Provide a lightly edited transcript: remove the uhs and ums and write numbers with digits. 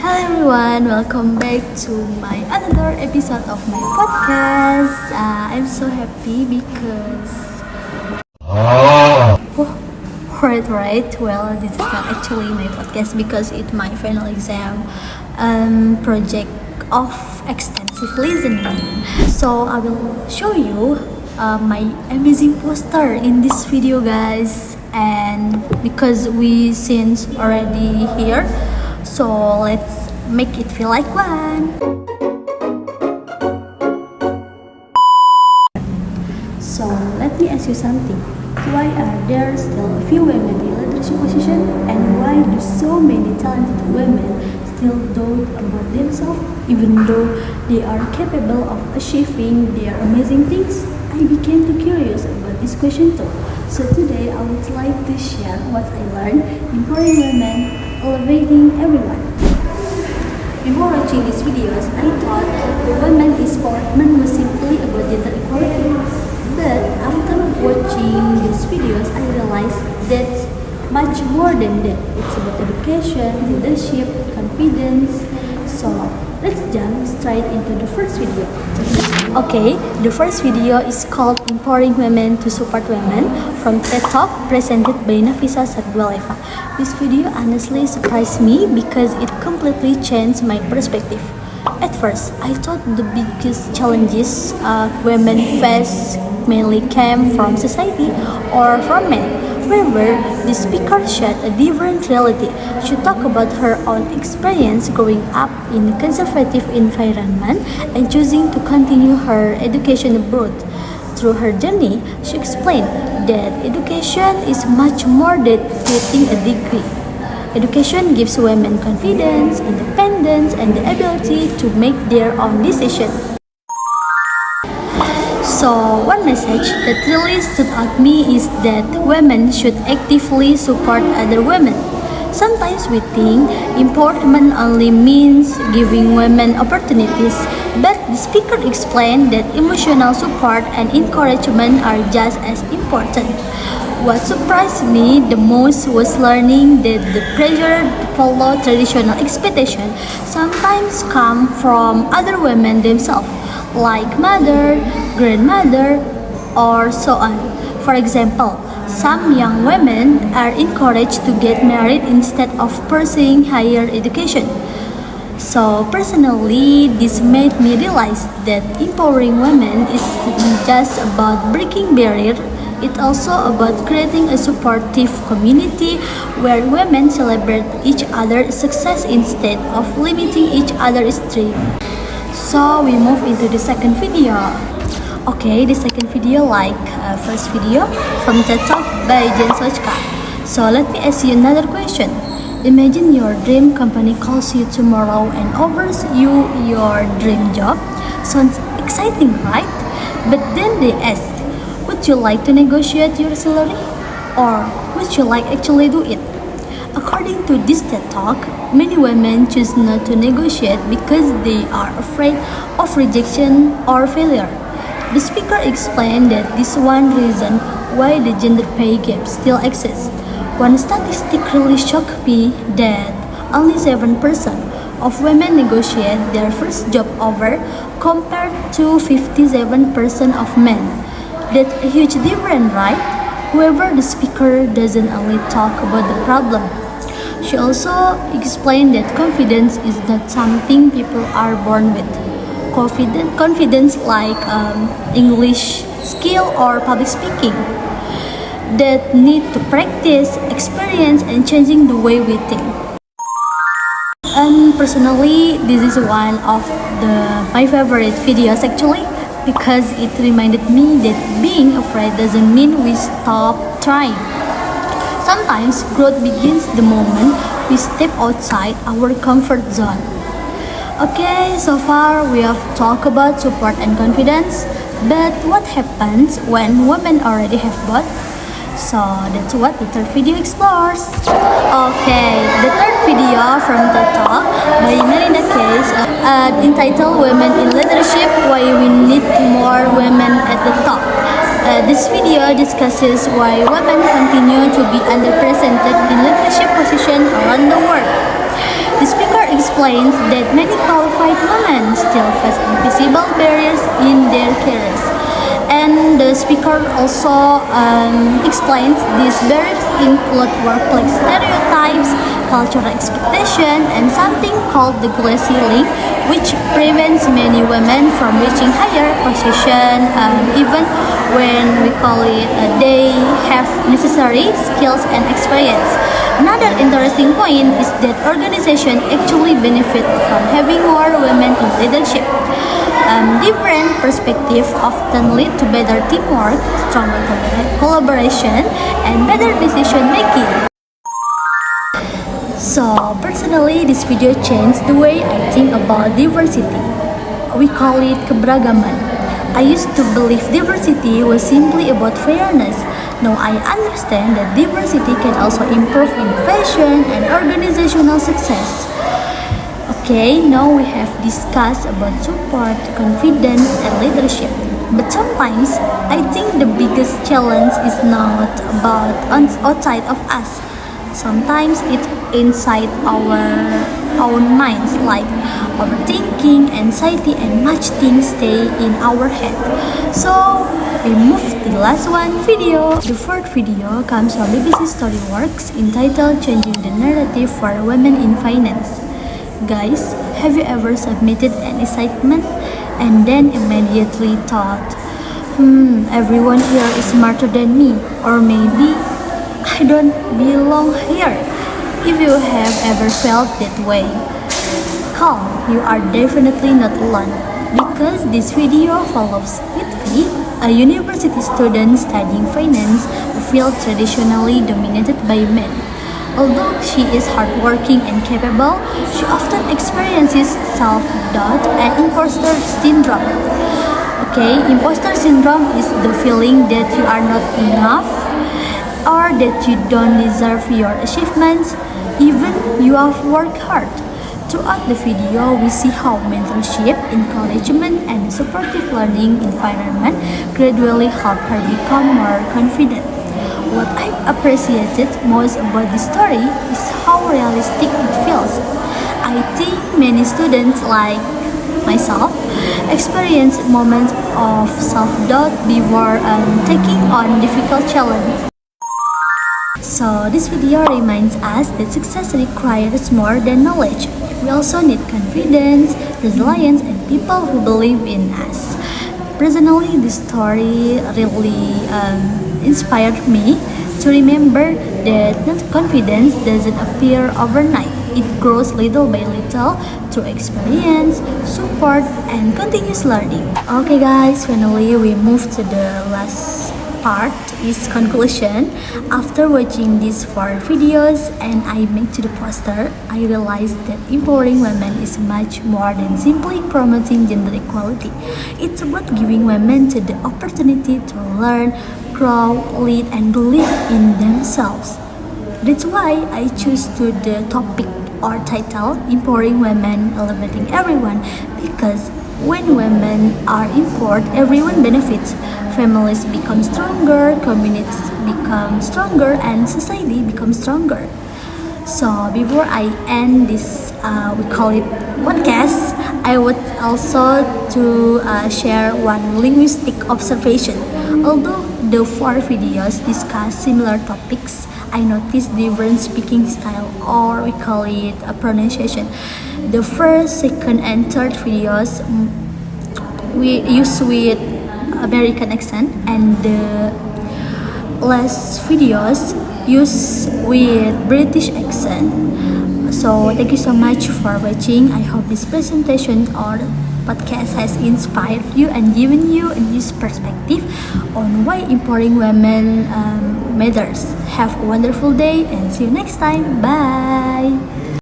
Hello everyone, welcome back to my another episode of my podcast. I'm so happy because right. Well, this is not actually my podcast because it's my final exam project of extensive listening. So I will show you my amazing poster in this video, guys. And because we since already here, so let's make it feel like one. So let me ask you something. Why are there still a few women in leadership position, and why do so many talented women still doubt about themselves even though they are capable of achieving their amazing things? I became too curious about this question too. So today I would like to share what I learned, empowering women, elevating everyone. Before watching these videos, I thought the women empowerment was simply about gender equality. But after watching these videos, I realized that's much more than that. It's about education, leadership, confidence. So let's jump straight into the first video. Okay, the first video is called Empowering Women to Support Women from TED Talk presented by Nafisa Sadwaleva. This video honestly surprised me because it completely changed my perspective. At first, I thought the biggest challenges women face mainly came from society or from men. However, the speaker shared a different reality. She talked about her own experience growing up in a conservative environment and choosing to continue her education abroad. Through her journey, she explained that education is much more than getting a degree. Education gives women confidence, independence, and the ability to make their own decisions. So, one message that really stood out me is that women should actively support other women. Sometimes we think empowerment only means giving women opportunities, but the speaker explained that emotional support and encouragement are just as important. What surprised me the most was learning that the pressure to follow traditional expectations sometimes come from other women themselves, like mother, grandmother, or so on. For example, some young women are encouraged to get married instead of pursuing higher education. So personally, this made me realize that empowering women isn't just about breaking barriers, it's also about creating a supportive community where women celebrate each other's success instead of limiting each other's dreams. So we move into the second video. Okay, the second video like first video from TED Talk by Jen Sochka. So let me ask you another question. Imagine your dream company calls you tomorrow and offers you your dream job. Sounds exciting, right? But then they ask, would you like to negotiate your salary? Or would you like actually do it? According to this TED Talk, many women choose not to negotiate because they are afraid of rejection or failure. The speaker explained that this is one reason why the gender pay gap still exists. One statistic really shocked me that only 7% of women negotiate their first job offer compared to 57% of men. That's a huge difference, right? However, the speaker doesn't only talk about the problem. She also explained that confidence is not something people are born with. Confidence like English skill or public speaking that need to practice, experience, and changing the way we think. And personally, this is one of my favorite videos actually because it reminded me that being afraid doesn't mean we stop trying. Sometimes growth begins the moment we step outside our comfort zone. Okay, so far we have talked about support and confidence, but what happens when women already have both? So that's what the third video explores. Okay, the third video from TED Talk by Melinda Case entitled Women in Leadership, Why We Need More Women at the Top. This video discusses why women continue to be underrepresented in leadership positions around the world. The speaker explains that many qualified women still face invisible barriers in their careers. And the speaker also explains these barriers include workplace stereotypes, cultural expectation, and something called the glass ceiling, which prevents many women from reaching higher position, even when we call it they have necessary skills and experience. Another interesting point is that organization actually benefit from having more women in leadership. Different perspectives often lead to better teamwork, stronger collaboration, and better decision making. So, personally, this video changed the way I think about diversity. We call it keberagaman. I used to believe diversity was simply about fairness. Now I understand that diversity can also improve innovation and organizational success. Okay, now we have discussed about support, confidence, and leadership. But sometimes I think the biggest challenge is not about outside of us. Sometimes it's inside our own minds, like overthinking, anxiety, and much things stay in our head. So we move to the last video. The fourth video comes from BBC Storyworks entitled "Changing the Narrative for Women in Finance." Guys, have you ever submitted an assignment and then immediately thought, everyone here is smarter than me, or maybe I don't belong here? If you have ever felt that way, calm, you are definitely not alone, because this video follows Lutfi, a university student studying finance, a field traditionally dominated by men. Although she is hardworking and capable, she often experiences self-doubt and imposter syndrome. Okay, imposter syndrome is the feeling that you are not enough or that you don't deserve your achievements, even you have worked hard. Throughout the video, we see how mentorship, encouragement, and a supportive learning environment gradually help her become more confident. What I appreciated most about this story is how realistic it feels. I think many students, like myself, experience moments of self-doubt before taking on difficult challenges. So this video reminds us that success requires more than knowledge. We also need confidence, resilience, and people who believe in us. Personally, this story really inspired me to remember that confidence doesn't appear overnight. It grows little by little through experience, support, and continuous learning. Okay guys, finally we move to the last part, is conclusion. After watching these 4 videos and I make to the poster, I realized that empowering women is much more than simply promoting gender equality. It's about giving women the opportunity to learn, grow, lead, and believe in themselves. That's why I choose to the topic or title, Empowering Women, Elevating Everyone, because when women are empowered, everyone benefits. Families become stronger, communities become stronger, and society becomes stronger. So before I end this, we call it podcast, I would also to share one linguistic observation. Although the 4 videos discuss similar topics, I noticed different speaking style, or we call it a pronunciation. The first, second, and third videos we use with American accent, and the last videos use with British accent. So thank you so much for watching. I hope this presentation or podcast has inspired you and given you a new perspective on why empowering women matters. Have a wonderful day and see you next time. Bye.